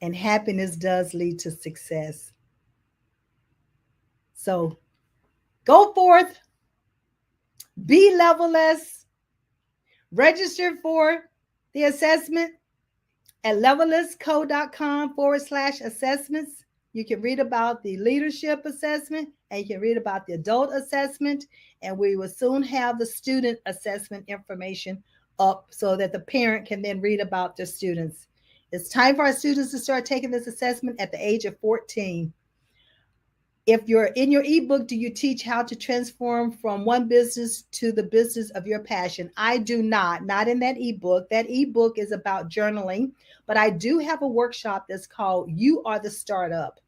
And happiness does lead to success. So go forth, be levelless, register for the assessment at levellessco.com/assessments. You can read about the leadership assessment and you can read about the adult assessment. And we will soon have the student assessment information up so that the parent can then read about their students. It's time for our students to start taking this assessment at the age of 14. If you're in your ebook, do you teach how to transform from one business to the business of your passion? I do not in that ebook. That ebook is about journaling, but I do have a workshop that's called You Are the Startup.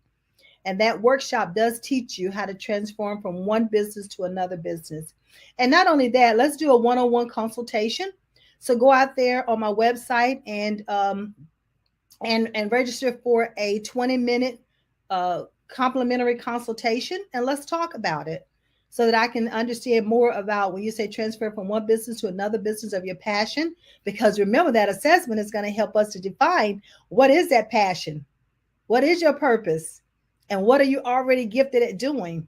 And that workshop does teach you how to transform from one business to another business. And not only that, let's do a one-on-one consultation. So go out there on my website and register for a 20-minute complimentary consultation, and let's talk about it so that I can understand more about when you say transfer from one business to another business of your passion. Because remember, that assessment is going to help us to define what is that passion, what is your purpose, and what are you already gifted at doing.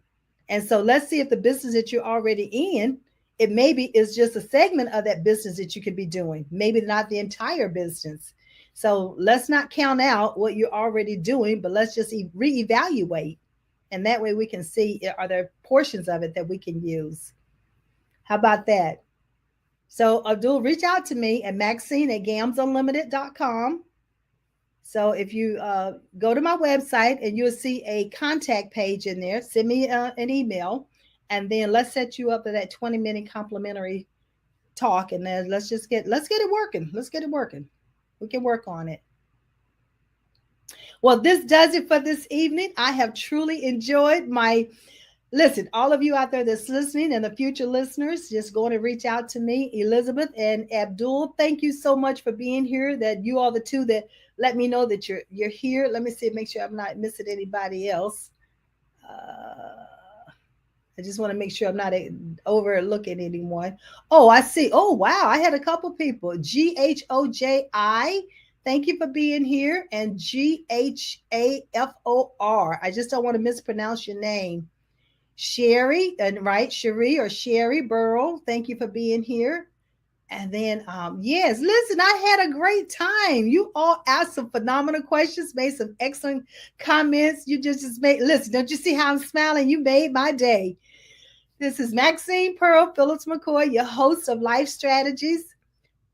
And so let's see if the business that you're already in, it maybe is just a segment of that business that you could be doing, maybe not the entire business. So let's not count out what you're already doing, but let's just reevaluate. And that way we can see, are there portions of it that we can use? How about that? So Abdul, reach out to me at Maxine@gamsunlimited.com. So if you go to my website and you'll see a contact page in there, send me an email, and then let's set you up for that 20-minute complimentary talk, and then let's get it working. Let's get it working. We can work on it. Well, this does it for this evening. I have truly enjoyed my listen. All of you out there that's listening and the future listeners, just going to reach out to me, Elizabeth and Abdul. Thank you so much for being here. That you are the two that let me know that you're here. Let me see, make sure I'm not missing anybody else. I just want to make sure I'm not overlooking anyone. Oh, I see. Oh, wow. I had a couple people. GHOJI. Thank you for being here. And GHAFOR. I just don't want to mispronounce your name. Sherry, and right, Cherie or Sherry Burrow. Thank you for being here. And then, yes, listen, I had a great time. You all asked some phenomenal questions, made some excellent comments. You just made, listen, don't you see how I'm smiling? You made my day. This is Maxine Pearl Phillips McCoy, your host of Life Strategies.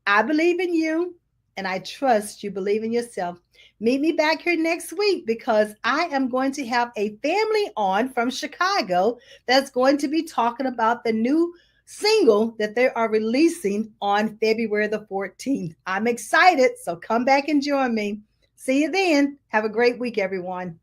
I believe in you, and I trust you believe in yourself. Meet me back here next week because I am going to have a family on from Chicago that's going to be talking about the new single that they are releasing on February the 14th. I'm excited, so come back and join me. See you then. Have a great week, everyone.